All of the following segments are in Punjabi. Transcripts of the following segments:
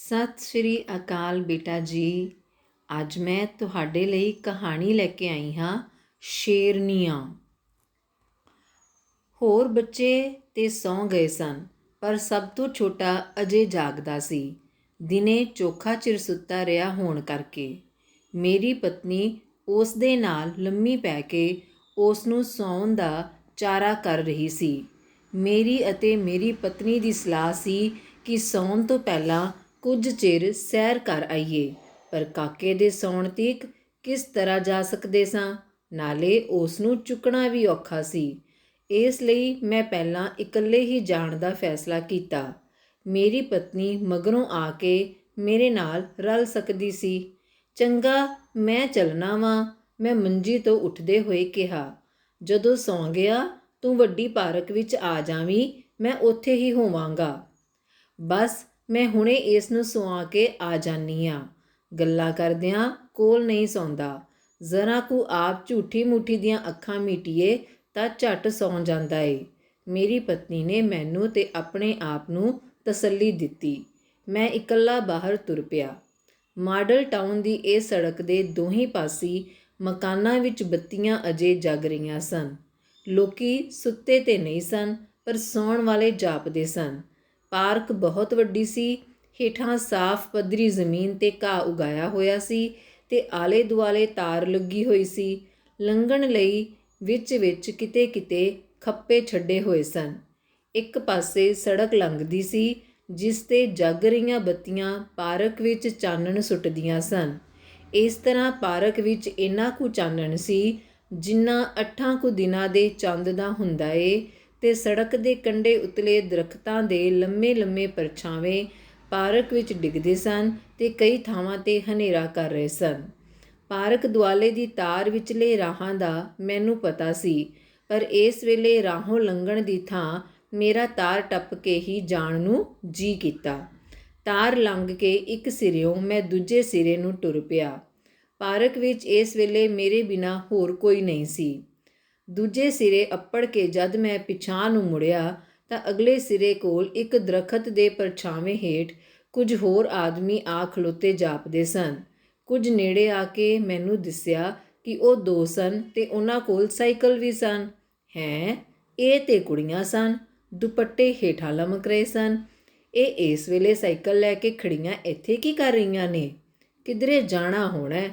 ਸਤਿ ਸ਼੍ਰੀ ਅਕਾਲ ਬੇਟਾ ਜੀ। ਅੱਜ ਮੈਂ ਤੁਹਾਡੇ ਲਈ ਕਹਾਣੀ ਲੈ ਕੇ ਆਈ ਹਾਂ, ਸ਼ੇਰਨੀਆਂ। ਹੋਰ ਬੱਚੇ ਤੇ ਸੌਂ ਗਏ ਸਨ, ਪਰ ਸਭ ਤੋਂ ਛੋਟਾ ਅਜੇ ਜਾਗਦਾ ਸੀ। ਦਿਨੇ ਚੋਖਾ ਚਿਰ ਸੁੱਤਾ ਰਿਹਾ ਹੋਣ ਕਰਕੇ ਮੇਰੀ ਪਤਨੀ ਉਸ ਦੇ ਨਾਲ ਲੰਮੀ ਪੈ ਕੇ ਉਸ ਨੂੰ ਸੌਣ ਦਾ ਚਾਰਾ ਕਰ ਰਹੀ ਸੀ। ਮੇਰੀ ਅਤੇ ਮੇਰੀ ਪਤਨੀ ਦੀ ਸਲਾਹ ਸੀ ਕਿ ਸੌਣ ਤੋਂ ਪਹਿਲਾਂ ਕੁਝ ਚਿਰ ਸੈਰ ਕਰ ਆਈਏ, ਪਰ ਕਾਕੇ ਦੇ ਸੌਣ ਤੀਕ ਕਿਸ ਤਰ੍ਹਾਂ ਜਾ ਸਕਦੇ ਸਾਂ? ਨਾਲੇ ਉਸ ਨੂੰ ਚੁੱਕਣਾ ਵੀ ਔਖਾ ਸੀ। ਇਸ ਲਈ ਮੈਂ ਪਹਿਲਾਂ ਇਕੱਲੇ ਹੀ ਜਾਣ ਦਾ ਫੈਸਲਾ ਕੀਤਾ। ਮੇਰੀ ਪਤਨੀ ਮਗਰੋਂ ਆ ਕੇ ਮੇਰੇ ਨਾਲ ਰਲ ਸਕਦੀ ਸੀ। ਚੰਗਾ, ਮੈਂ ਚੱਲਣਾ ਵਾਂ, ਮੈਂ ਮੰਜੀ ਤੋਂ ਉੱਠਦੇ ਹੋਏ ਕਿਹਾ। ਜਦੋਂ ਸੌਂ ਗਿਆ, ਤੂੰ ਵੱਡੀ ਪਾਰਕ ਵਿੱਚ ਆ ਜਾਵੀਂ, ਮੈਂ ਉੱਥੇ ਹੀ ਹੋਵਾਂਗਾ। ਬਸ ਮੈਂ ਹੁਣੇ ਇਸ ਨੂੰ ਸੁਆ ਕੇ ਆ ਜਾਨੀ ਆਂ। ਗੱਲਾਂ ਕਰਦਿਆਂ ਕੋਲ ਨਹੀਂ ਸੌਂਦਾ। ਜ਼ਰਾ ਕੁ ਆਪ ਝੂਠੀ ਮੂਠੀ ਦੀਆਂ ਅੱਖਾਂ ਮੀਟੀਏ ਤਾਂ ਝੱਟ ਸੌਂ ਜਾਂਦਾ ਏ। ਮੇਰੀ ਪਤਨੀ ਨੇ ਮੈਨੂੰ ਤੇ ਆਪਣੇ ਆਪ ਨੂੰ ਤਸੱਲੀ ਦਿੱਤੀ। ਮੈਂ ਇਕੱਲਾ ਬਾਹਰ ਤੁਰ ਪਿਆ। ਮਾਡਲ ਟਾਊਨ ਦੀ ਇਹ ਸੜਕ ਦੇ ਦੋਹੀਂ ਪਾਸੀਂ ਮਕਾਨਾਂ ਵਿੱਚ ਬੱਤੀਆਂ ਅਜੇ ਜਗ ਰਹੀਆਂ ਸਨ। ਲੋਕੀ ਸੁੱਤੇ ਤੇ ਨਹੀਂ ਸਨ, ਪਰ ਸੌਣ ਵਾਲੇ ਜਾਪਦੇ ਸਨ। ਪਾਰਕ ਬਹੁਤ ਵੱਡੀ ਸੀ। ਹੇਠਾਂ ਸਾਫ਼ ਪੱਧਰੀ ਜ਼ਮੀਨ 'ਤੇ ਘਾਹ ਉਗਾਇਆ ਹੋਇਆ ਸੀ ਤੇ ਆਲੇ ਦੁਆਲੇ ਤਾਰ ਲੱਗੀ ਹੋਈ ਸੀ। ਲੰਘਣ ਲਈ ਵਿੱਚ ਕਿਤੇ ਕਿਤੇ ਖੱਪੇ ਛੱਡੇ ਹੋਏ ਸਨ। ਇੱਕ ਪਾਸੇ ਸੜਕ ਲੰਘਦੀ ਸੀ, ਜਿਸ 'ਤੇ ਜਗ ਰਹੀਆਂ ਬੱਤੀਆਂ ਪਾਰਕ ਵਿੱਚ ਚਾਨਣ ਸੁੱਟਦੀਆਂ ਸਨ। ਇਸ ਤਰ੍ਹਾਂ ਪਾਰਕ ਵਿੱਚ ਇੰਨਾ ਕੁ ਚਾਨਣ ਸੀ, ਜਿੰਨਾ 8 ਕੁ ਦਿਨਾਂ ਦੇ ਚੰਦ ਦਾ ਹੁੰਦਾ ਏ, ਤੇ ਸੜਕ ਦੇ ਕੰਢੇ ਉਤਲੇ ਦਰੱਖਤਾਂ ਦੇ ਲੰਮੇ ਲੰਮੇ ਪਰਛਾਵੇਂ ਪਾਰਕ ਵਿੱਚ ਡਿੱਗਦੇ ਸਨ ਤੇ ਕਈ ਥਾਵਾਂ 'ਤੇ ਹਨੇਰਾ ਕਰ ਰਹੇ ਸਨ। ਪਾਰਕ ਦੁਆਲੇ ਦੀ ਤਾਰ ਵਿਚਲੇ ਰਾਹਾਂ ਦਾ ਮੈਨੂੰ ਪਤਾ ਸੀ, ਪਰ ਇਸ ਵੇਲੇ ਰਾਹੋਂ ਲੰਘਣ ਦੀ ਥਾਂ ਮੇਰਾ ਤਾਰ ਟੱਪ ਕੇ ਹੀ ਜਾਣ ਨੂੰ ਜੀ ਕੀਤਾ। ਤਾਰ ਲੰਘ ਕੇ ਇੱਕ ਸਿਰਿਓਂ ਮੈਂ ਦੂਜੇ ਸਿਰੇ ਨੂੰ ਟੁਰ ਪਿਆ। ਪਾਰਕ ਵਿੱਚ ਇਸ ਵੇਲੇ ਮੇਰੇ ਬਿਨਾਂ ਹੋਰ ਕੋਈ ਨਹੀਂ ਸੀ। ਦੂਜੇ ਸਿਰੇ ਅੱਪੜ ਕੇ ਜਦ ਮੈਂ ਪਿਛਾਂਹ ਨੂੰ ਮੁੜਿਆ ਤਾਂ ਅਗਲੇ ਸਿਰੇ ਕੋਲ ਇੱਕ ਦਰੱਖਤ ਦੇ ਪਰਛਾਵੇਂ ਹੇਠ ਕੁਝ ਹੋਰ ਆਦਮੀ ਆ ਖਲੋਤੇ ਜਾਪਦੇ ਸਨ। ਕੁਝ ਨੇੜੇ ਆ ਕੇ ਮੈਨੂੰ ਦਿਸਿਆ ਕਿ ਉਹ 2 ਸਨ ਤੇ ਉਹਨਾਂ ਕੋਲ ਸਾਈਕਲ ਵੀ ਸਨ। ਇਹ ਤੇ ਕੁੜੀਆਂ ਸਨ। ਦੁਪੱਟੇ ਹੇਠਾਂ ਲਮਕ ਰਹੇ ਸਨ। ਇਹ ਇਸ ਵੇਲੇ ਸਾਈਕਲ ਲੈ ਕੇ ਖੜੀਆਂ ਇੱਥੇ ਕੀ ਕਰ ਰਹੀਆਂ ਨੇ? ਕਿਧਰੇ ਜਾਣਾ ਹੋਣਾ।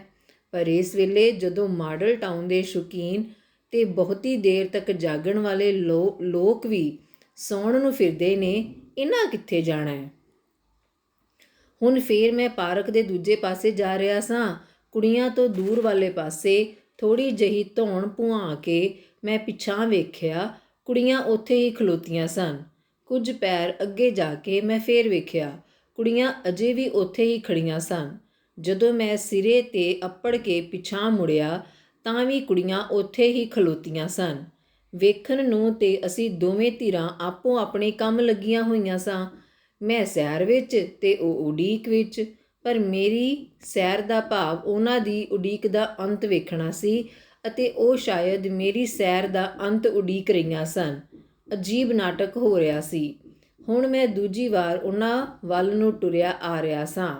ਪਰ ਇਸ ਵੇਲੇ ਜਦੋਂ ਮਾਡਲ ਟਾਊਨ ਦੇ ਸ਼ੌਕੀਨ ਤੇ ਬਹੁਤੀ ਦੇਰ ਤੱਕ ਜਾਗਣ ਵਾਲੇ ਲੋਕ ਵੀ ਸੌਣ ਨੂੰ ਫਿਰਦੇ ਨੇ, ਇਹਨਾਂ ਕਿੱਥੇ ਜਾਣਾ ਹੈ? ਹੁਣ ਫੇਰ ਮੈਂ ਪਾਰਕ ਦੇ ਦੂਜੇ ਪਾਸੇ ਜਾ ਰਿਹਾ ਸਾਂ। ਕੁੜੀਆਂ ਤੋਂ ਦੂਰ ਵਾਲੇ ਪਾਸੇ ਥੋੜ੍ਹੀ ਜਿਹੀ ਧੌਣ ਭੁਆ ਕੇ ਮੈਂ ਪਿਛਾਂਹ ਵੇਖਿਆ। ਕੁੜੀਆਂ ਉੱਥੇ ਹੀ ਖਲੋਤੀਆਂ ਸਨ। ਕੁਝ ਪੈਰ ਅੱਗੇ ਜਾ ਕੇ ਮੈਂ ਫੇਰ ਵੇਖਿਆ। ਕੁੜੀਆਂ ਅਜੇ ਵੀ ਉੱਥੇ ਹੀ ਖੜੀਆਂ ਸਨ। ਜਦੋਂ ਮੈਂ ਸਿਰੇ 'ਤੇ ਅੱਪੜ ਕੇ ਪਿਛਾਂਹ ਮੁੜਿਆ ਤਾਂ ਵੀ ਕੁੜੀਆਂ ਉੱਥੇ ਹੀ ਖਲੋਤੀਆਂ ਸਨ। ਵੇਖਣ ਨੂੰ ਤੇ ਅਸੀਂ ਦੋਵੇਂ ਧਿਰਾਂ ਆਪੋ ਆਪਣੇ ਕੰਮ ਲੱਗੀਆਂ ਹੋਈਆਂ ਸਾਂ। ਮੈਂ ਸੈਰ ਵਿੱਚ ਤੇ ਉਹ ਉਡੀਕ ਵਿੱਚ, ਪਰ ਮੇਰੀ ਸੈਰ ਦਾ ਭਾਵ ਉਹਨਾਂ ਦੀ ਉਡੀਕ ਦਾ ਅੰਤ ਵੇਖਣਾ ਸੀ, ਅਤੇ ਉਹ ਸ਼ਾਇਦ ਮੇਰੀ ਸੈਰ ਦਾ ਅੰਤ ਉਡੀਕ ਰਹੀਆਂ ਸਨ। ਅਜੀਬ ਨਾਟਕ ਹੋ ਰਿਹਾ ਸੀ। ਹੁਣ ਮੈਂ ਦੂਜੀ ਵਾਰ ਉਹਨਾਂ ਵੱਲ ਨੂੰ ਟੁਰਿਆ ਆ ਰਿਹਾ ਸਾਂ।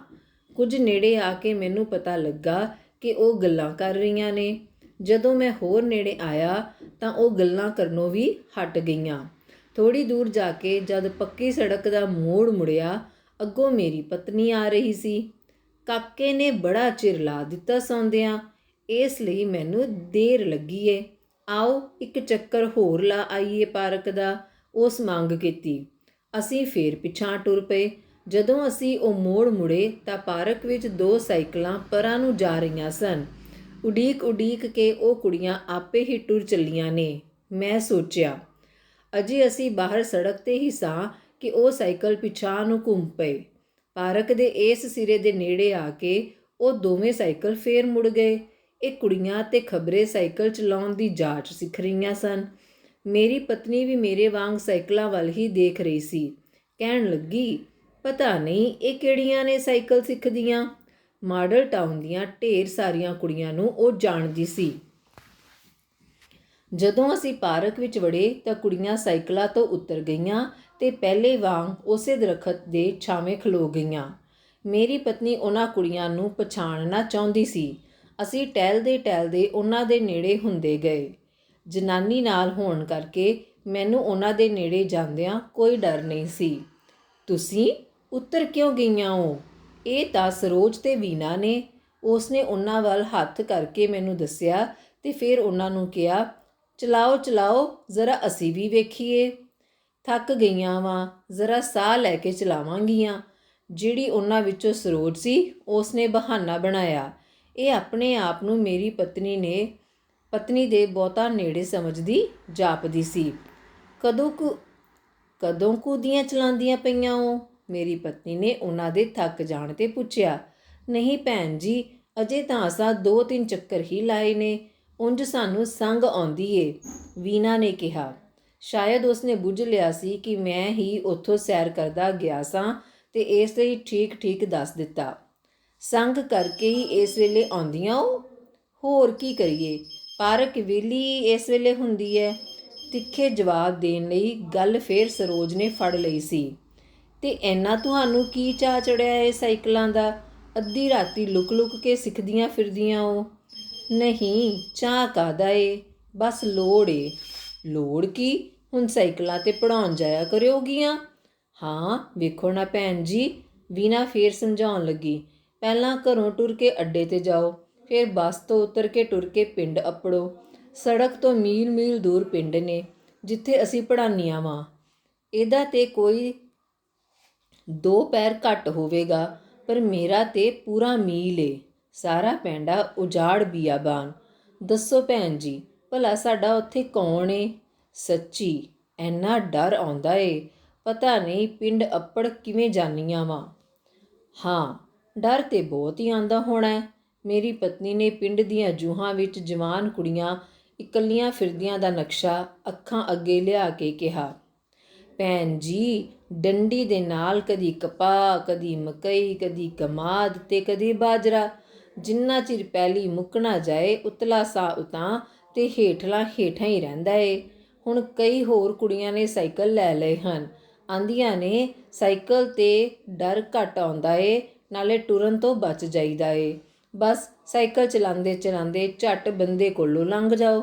ਕੁਝ ਨੇੜੇ ਆ ਕੇ ਮੈਨੂੰ ਪਤਾ ਲੱਗਾ ਕਿ ਉਹ ਗੱਲਾਂ ਕਰ ਰਹੀਆਂ ਨੇ। ਜਦੋਂ ਮੈਂ ਹੋਰ ਨੇੜੇ ਆਇਆ ਤਾਂ ਉਹ ਗੱਲਾਂ ਕਰਨੋਂ ਵੀ ਹਟ ਗਈਆਂ। ਥੋੜ੍ਹੀ ਦੂਰ ਜਾ ਕੇ ਜਦ ਪੱਕੀ ਸੜਕ ਦਾ ਮੋੜ ਮੁੜਿਆ, ਅੱਗੋਂ ਮੇਰੀ ਪਤਨੀ ਆ ਰਹੀ ਸੀ। ਕਾਕੇ ਨੇ ਬੜਾ ਚਿਰ ਲਾ ਦਿੱਤਾ ਸੌਂਦਿਆਂ, ਇਸ ਲਈ ਮੈਨੂੰ ਦੇਰ ਲੱਗੀ ਏ। ਆਓ ਇੱਕ ਚੱਕਰ ਹੋਰ ਲਾ ਆਈਏ ਪਾਰਕ ਦਾ, ਉਸ ਮੰਗ ਕੀਤੀ। ਅਸੀਂ ਫੇਰ ਪਿਛਾਂਹ ਟੁਰ ਪਏ। ਜਦੋਂ ਅਸੀਂ ਉਹ ਮੋੜ ਮੁੜੇ ਤਾਂ ਪਾਰਕ ਵਿੱਚ 2 ਸਾਈਕਲਾਂ ਪਰਾਂ ਨੂੰ ਜਾ ਰਹੀਆਂ ਸਨ। ਉਡੀਕ ਕੇ ਉਹ ਕੁੜੀਆਂ ਆਪੇ ਹੀ ਟੁਰ ਚੱਲੀਆਂ ਨੇ। ਮੈਂ ਸੋਚਿਆ। ਅਜੇ ਅਸੀਂ ਬਾਹਰ ਸੜਕ 'ਤੇ ਹੀ ਸਾਂ ਕਿ ਉਹ ਸਾਈਕਲ ਪਿਛਾਂਹ ਨੂੰ ਘੁੰਮ ਪਏ। ਪਾਰਕ ਦੇ ਇਸ ਸਿਰੇ ਦੇ ਨੇੜੇ ਆ ਕੇ ਉਹ ਦੋਵੇਂ ਸਾਈਕਲ ਫੇਰ ਮੁੜ ਗਏ। ਇਹ ਕੁੜੀਆਂ ਤੇ ਖਬਰੇ ਸਾਈਕਲ ਚਲਾਉਣ ਦੀ ਜਾਚ ਸਿੱਖ ਰਹੀਆਂ ਸਨ। ਮੇਰੀ ਪਤਨੀ ਵੀ ਮੇਰੇ ਵਾਂਗ ਸਾਈਕਲਾਂ ਵੱਲ ਹੀ ਦੇਖ ਰਹੀ ਸੀ। ਕਹਿਣ ਲੱਗੀ, ਪਤਾ ਨਹੀਂ ਇਹ ਕਿਹੜੀਆਂ ਨੇ ਸਾਈਕਲ ਸਿੱਖਦੀਆਂ। ਮਾਡਲ ਟਾਊਨ ਦੀਆਂ ਢੇਰ ਸਾਰੀਆਂ ਕੁੜੀਆਂ ਨੂੰ ਉਹ ਜਾਣਦੀ ਸੀ। ਜਦੋਂ ਅਸੀਂ ਪਾਰਕ ਵਿੱਚ ਵੜੇ ਤਾਂ ਕੁੜੀਆਂ ਸਾਈਕਲਾਂ ਤੋਂ ਉਤਰ ਗਈਆਂ ਤੇ ਪਹਿਲੇ ਵਾਂਗ ਉਸੇ ਦਰੱਖਤ ਦੇ ਛਾਵੇਂ ਖਲੋ ਗਈਆਂ। ਮੇਰੀ ਪਤਨੀ ਉਹਨਾਂ ਕੁੜੀਆਂ ਨੂੰ ਪਛਾਣਨਾ ਚਾਹੁੰਦੀ ਸੀ। ਅਸੀਂ ਟਹਿਲਦੇ ਟਹਿਲਦੇ ਉਹਨਾਂ ਦੇ ਨੇੜੇ ਹੁੰਦੇ ਗਏ। ਜਨਾਨੀ ਨਾਲ ਹੋਣ ਕਰਕੇ ਮੈਨੂੰ ਉਹਨਾਂ ਦੇ ਨੇੜੇ ਜਾਂਦਿਆਂ ਕੋਈ ਡਰ ਨਹੀਂ ਸੀ। ਤੁਸੀਂ ਉੱਤਰ ਕਿਉਂ ਗਈਆਂ ਹੋ? ਇਹ ਤਾਂ ਸਰੋਜ ਤੇ ਵੀਨਾ ਨੇ। ਉਸਨੇ ਉਹਨਾਂ ਵੱਲ ਹੱਥ ਕਰਕੇ ਮੈਨੂੰ ਦੱਸਿਆ ਤੇ ਫਿਰ ਉਹਨਾਂ ਨੂੰ ਕਿਹਾ, ਚਲਾਓ ਚਲਾਓ, ਜ਼ਰਾ ਅਸੀਂ ਵੀ ਵੇਖੀਏ। ਥੱਕ ਗਈਆਂ ਵਾਂ, ਜ਼ਰਾ ਸਾਹ ਲੈ ਕੇ ਚਲਾਵਾਂਗੀਆਂ। ਜਿਹੜੀ ਉਹਨਾਂ ਵਿੱਚੋਂ ਸਰੋਜ ਸੀ, ਉਸਨੇ ਬਹਾਨਾ ਬਣਾਇਆ। ਇਹ ਆਪਣੇ ਆਪ ਨੂੰ ਮੇਰੀ ਪਤਨੀ ਦੇ ਬਹੁਤਾ ਨੇੜੇ ਸਮਝਦੀ ਜਾਪਦੀ ਸੀ। ਕਦੋਂ ਕੁ ਦੀਆਂ ਚਲਾਉਂਦੀਆਂ ਪਈਆਂ ਹੋ? ਮੇਰੀ ਪਤਨੀ ਨੇ ਉਹਨਾਂ ਦੇ ਥੱਕ ਜਾਣ 'ਤੇ ਪੁੱਛਿਆ। ਨਹੀਂ ਭੈਣ ਜੀ, ਅਜੇ ਤਾਂ ਅਸਾਂ 2-3 ਚੱਕਰ ਹੀ ਲਾਏ ਨੇ। ਉਂਝ ਸਾਨੂੰ ਸੰਗ ਆਉਂਦੀ ਏ, ਵੀਨਾ ਨੇ ਕਿਹਾ। ਸ਼ਾਇਦ ਉਸਨੇ ਬੁੱਝ ਲਿਆ ਸੀ ਕਿ ਮੈਂ ਹੀ ਉੱਥੋਂ ਸੈਰ ਕਰਦਾ ਗਿਆ ਸਾਂ ਤੇ ਇਸ ਲਈ ਠੀਕ ਦੱਸ ਦਿੱਤਾ। ਸੰਗ ਕਰਕੇ ਹੀ ਇਸ ਵੇਲੇ ਆਉਂਦੀਆਂ ਹੋ? ਹੋਰ ਕੀ ਕਰੀਏ, ਪਾਰਕ ਵਿਹਲੀ ਇਸ ਵੇਲੇ ਹੁੰਦੀ ਹੈ। ਤਿੱਖੇ ਜਵਾਬ ਦੇਣ ਲਈ ਗੱਲ ਫੇਰ ਸਰੋਜ ਨੇ ਫੜ ਲਈ ਸੀ। ਤੇ ਇੰਨਾ ਤੁਹਾਨੂੰ ਕੀ ਚਾਅ ਚੜਿਆ ਏ ਸਾਈਕਲਾਂ ਦਾ? ਅੱਧੀ ਰਾਤੀ ਲੁਕ ਕੇ ਸਿੱਖਦੀਆਂ ਫਿਰਦੀਆਂ ਹੋ। ਨਹੀਂ, ਚਾਅ ਕਾਹਦਾ ਏ, ਬਸ ਲੋੜ ਏ। ਲੋੜ ਕੀ? ਹੁਣ ਸਾਈਕਲਾਂ 'ਤੇ ਪੜ੍ਹਾਉਣ ਜਾਇਆ ਕਰਿਓਗੀਆਂ। ਹਾਂ, ਵੇਖੋ ਨਾ ਭੈਣ ਜੀ, ਵੀਨਾ ਫੇਰ ਸਮਝਾਉਣ ਲੱਗੀ। ਪਹਿਲਾਂ ਘਰੋਂ ਟੁਰ ਕੇ ਅੱਡੇ 'ਤੇ ਜਾਓ, ਫਿਰ ਬੱਸ ਤੋਂ ਉਤਰ ਕੇ ਟੁਰ ਕੇ ਪਿੰਡ ਅੱਪੜੋ। ਸੜਕ ਤੋਂ ਮੀਲ ਦੂਰ ਪਿੰਡ ਨੇ ਜਿੱਥੇ ਅਸੀਂ ਪੜ੍ਹਾਉਂਦੀਆਂ ਵਾਂ। ਇਹਦਾ ਤੇ ਕੋਈ 2 ਪੈਰ ਘੱਟ ਹੋਵੇਗਾ, ਪਰ ਮੇਰਾ ਤੇ ਪੂਰਾ ਮੀਲ ਏ। ਸਾਰਾ ਪੈਂਡਾ ਉਜਾੜ ਬੀਆਬਾਨ। ਦੱਸੋ ਭੈਣ ਜੀ, ਭਲਾ ਸਾਡਾ ਉੱਥੇ ਕੌਣ ਏ? ਸੱਚੀ ਐਨਾ ਡਰ ਆਉਂਦਾ ਏ, ਪਤਾ ਨਹੀਂ ਪਿੰਡ ਅੱਪੜ ਕਿਵੇਂ ਜਾਂਦੀਆਂ ਵਾਂ। ਹਾਂ, ਡਰ ਤੇ ਬਹੁਤ ਹੀ ਆਉਂਦਾ ਹੋਣਾ। ਮੇਰੀ ਪਤਨੀ ਨੇ ਪਿੰਡ ਦੀਆਂ ਜੂਹਾਂ ਵਿੱਚ ਜਵਾਨ ਕੁੜੀਆਂ ਇਕੱਲੀਆਂ ਫਿਰਦੀਆਂ ਦਾ ਨਕਸ਼ਾ ਅੱਖਾਂ ਅੱਗੇ ਲਿਆ ਕੇ ਕਿਹਾ। ਭੈਣ ਜੀ, ਡੰਡੀ ਦੇ ਨਾਲ ਕਦੀ ਕਪਾਹ, ਕਦੀ ਮਕਈ, ਕਦੀ ਕਮਾਦ ਤੇ ਕਦੀ ਬਾਜਰਾ। ਜਿੰਨਾ ਚਿਰ ਪਹਿਲੀ ਮੁੱਕ ਨਾ ਜਾਏ, ਉਤਲਾ ਸਾਹ ਉਤਾਂ ਤੇ ਹੇਠਲਾ ਹੇਠਾਂ ਹੀ ਰਹਿੰਦਾ ਏ। ਹੁਣ ਕਈ ਹੋਰ ਕੁੜੀਆਂ ਨੇ ਸਾਈਕਲ ਲੈ ਲਏ ਹਨ। ਆਂਦੀਆਂ ਨੇ ਸਾਈਕਲ ਤੇ ਡਰ ਘੱਟ ਆਉਂਦਾ ਏ, ਨਾਲੇ ਟੁਰਨ ਤੋਂ ਬਚ ਜਾਈਦਾ ਏ। ਬਸ ਸਾਈਕਲ ਚਲਾਉਂਦੇ ਚਲਾਉਂਦੇ ਝੱਟ ਬੰਦੇ ਕੋਲੋਂ ਲੰਘ ਜਾਓ।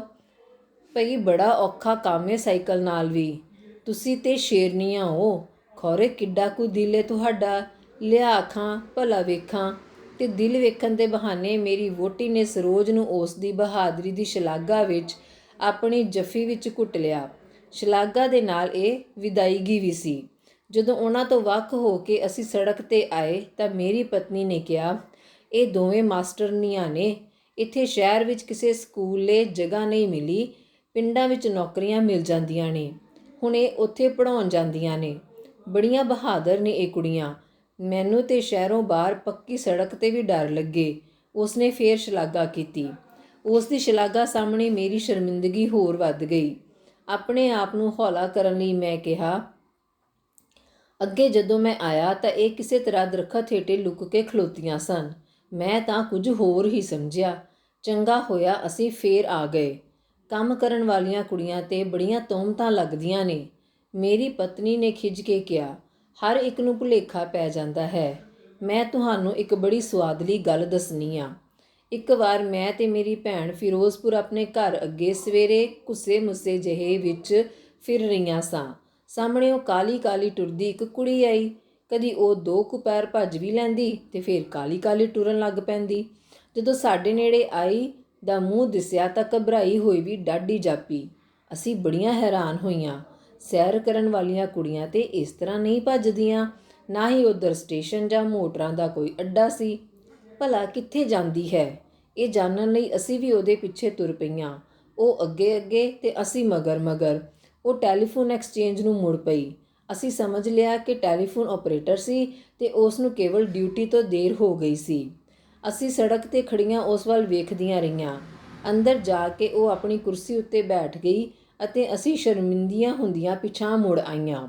ਭਈ ਬੜਾ ਔਖਾ ਕੰਮ ਏ ਸਾਈਕਲ ਨਾਲ ਵੀ। ਤੁਸੀਂ ਤੇ ਸ਼ੇਰਨੀਆਂ ਹੋ, ਖੌਰੇ ਕਿੱਡਾ ਕੁ ਦਿਲ ਏ ਤੁਹਾਡਾ। ਲਿਆ ਖਾਂ ਭਲਾ ਵੇਖਾਂ। ਤੇ ਦਿਲ ਵੇਖਣ ਦੇ ਬਹਾਨੇ ਮੇਰੀ ਵਹੁਟੀ ਨੇ ਸਰੋਜ ਨੂੰ ਉਸ ਦੀ ਬਹਾਦਰੀ ਦੀ ਸ਼ਲਾਘਾ ਵਿੱਚ ਆਪਣੀ ਜੱਫੀ ਵਿੱਚ ਘੁੱਟ ਲਿਆ। ਸ਼ਲਾਘਾ ਦੇ ਨਾਲ ਇਹ ਵਿਦਾਇਗੀ ਵੀ ਸੀ। ਜਦੋਂ ਉਹਨਾਂ ਤੋਂ ਵੱਖ ਹੋ ਕੇ ਅਸੀਂ ਸੜਕ 'ਤੇ ਆਏ ਤਾਂ ਮੇਰੀ ਪਤਨੀ ਨੇ ਕਿਹਾ, ਇਹ ਦੋਵੇਂ ਮਾਸਟਰਨੀਆਂ ਨੇ। ਇੱਥੇ ਸ਼ਹਿਰ ਵਿੱਚ ਕਿਸੇ ਸਕੂਲੇ ਜਗ੍ਹਾ ਨਹੀਂ ਮਿਲੀ। ਪਿੰਡਾਂ ਵਿੱਚ ਨੌਕਰੀਆਂ ਮਿਲ ਜਾਂਦੀਆਂ ਨੇ। ਹੁਣ ਇਹ ਉੱਥੇ ਪੜ੍ਹਾਉਣ ਜਾਂਦੀਆਂ ਨੇ। ਬੜੀਆਂ ਬਹਾਦਰ ਨੇ ਇਹ ਕੁੜੀਆਂ। ਮੈਨੂੰ ਤੇ ਸ਼ਹਿਰੋਂ ਬਾਹਰ ਪੱਕੀ ਸੜਕ 'ਤੇ ਵੀ ਡਰ ਲੱਗੇ। ਉਸਨੇ ਫੇਰ ਸ਼ਲਾਘਾ ਕੀਤੀ। ਉਸ ਦੀ ਸ਼ਲਾਘਾ ਸਾਹਮਣੇ ਮੇਰੀ ਸ਼ਰਮਿੰਦਗੀ ਹੋਰ ਵੱਧ ਗਈ। ਆਪਣੇ ਆਪ ਨੂੰ ਹੌਲਾ ਕਰਨ ਲਈ ਮੈਂ ਕਿਹਾ, ਅੱਗੇ ਜਦੋਂ ਮੈਂ ਆਇਆ ਤਾਂ ਇਹ ਕਿਸੇ ਤਰ੍ਹਾਂ ਦਰੱਖਤ ਹੇਠੇ ਲੁਕ ਕੇ ਖਲੋਤੀਆਂ ਸਨ। ਮੈਂ ਤਾਂ ਕੁਝ ਹੋਰ ਹੀ ਸਮਝਿਆ। ਚੰਗਾ ਹੋਇਆ ਅਸੀਂ ਫੇਰ ਆ ਗਏ। ਕੰਮ ਕਰਨ ਵਾਲੀਆਂ ਕੁੜੀਆਂ 'ਤੇ ਬੜੀਆਂ ਤੋਹਮਤਾਂ ਲੱਗਦੀਆਂ ਨੇ। ਮੇਰੀ ਪਤਨੀ ਨੇ ਖਿਝ ਕੇ ਕਿਹਾ, ਹਰ ਇੱਕ ਨੂੰ ਭੁਲੇਖਾ ਪੈ ਜਾਂਦਾ ਹੈ। ਮੈਂ ਤੁਹਾਨੂੰ ਇੱਕ ਬੜੀ ਸੁਆਦਲੀ ਗੱਲ ਦੱਸਣੀ ਆ। ਇੱਕ ਵਾਰ ਮੈਂ ਤੇ ਮੇਰੀ ਭੈਣ ਫਿਰੋਜ਼ਪੁਰ ਆਪਣੇ ਘਰ ਅੱਗੇ ਸਵੇਰੇ ਘੁੱਸੇ ਮੁੱਸੇ ਜਿਹੇ ਵਿੱਚ ਫਿਰ ਰਹੀਆਂ ਸਾਂ। ਸਾਹਮਣਿਓਂ ਕਾਲੀ ਕਾਲੀ ਟੁਰਦੀ ਇੱਕ ਕੁੜੀ ਆਈ। ਕਦੀ ਉਹ 2 ਕੁ ਪੈਰ ਭੱਜ ਵੀ ਲੈਂਦੀ ਤੇ ਫਿਰ ਕਾਲੀ ਕਾਲੀ ਟੁਰਨ ਲੱਗ ਪੈਂਦੀ। ਜਦੋਂ ਸਾਡੇ ਨੇੜੇ ਆਈ ਦਾ ਮੂੰਹ ਦਿਸਿਆ ਤਾਂ ਘਬਰਾਈ ਹੋਈ ਵੀ ਡਾਢੀ ਜਾਪੀ। ਅਸੀਂ ਬੜੀਆਂ ਹੈਰਾਨ ਹੋਈਆਂ। ਸੈਰ ਕਰਨ ਵਾਲੀਆਂ ਕੁੜੀਆਂ ਤੇ ਇਸ ਤਰ੍ਹਾਂ ਨਹੀਂ ਭੱਜਦੀਆਂ। ਨਾ ਹੀ ਉੱਧਰ ਸਟੇਸ਼ਨ ਜਾਂ ਮੋਟਰਾਂ ਦਾ ਕੋਈ ਅੱਡਾ ਸੀ। ਭਲਾ ਕਿੱਥੇ ਜਾਂਦੀ ਹੈ? ਇਹ ਜਾਣਨ ਲਈ ਅਸੀਂ ਵੀ ਉਹਦੇ ਪਿੱਛੇ ਤੁਰ ਪਈਆਂ। ਉਹ ਅੱਗੇ ਅੱਗੇ ਤੇ ਅਸੀਂ ਮਗਰ ਮਗਰ। ਉਹ ਟੈਲੀਫੋਨ ਐਕਸਚੇਂਜ ਨੂੰ ਮੁੜ ਪਈ। ਅਸੀਂ ਸਮਝ ਲਿਆ ਕਿ ਟੈਲੀਫੋਨ ਆਪਰੇਟਰ ਸੀ ਤੇ ਉਸ ਨੂੰ ਕੇਵਲ ਡਿਊਟੀ ਤੋਂ ਦੇਰ ਹੋ ਗਈ ਸੀ। ਅਸੀਂ ਸੜਕ 'ਤੇ ਖੜੀਆਂ ਉਸ ਵੱਲ ਵੇਖਦੀਆਂ ਰਹੀਆਂ। ਅੰਦਰ ਜਾ ਕੇ ਉਹ ਆਪਣੀ ਕੁਰਸੀ ਉੱਤੇ ਬੈਠ ਗਈ ਅਤੇ ਅਸੀਂ ਸ਼ਰਮਿੰਦੀਆਂ ਹੁੰਦੀਆਂ ਪਿਛਾਂਹ ਮੁੜ ਆਈਆਂ।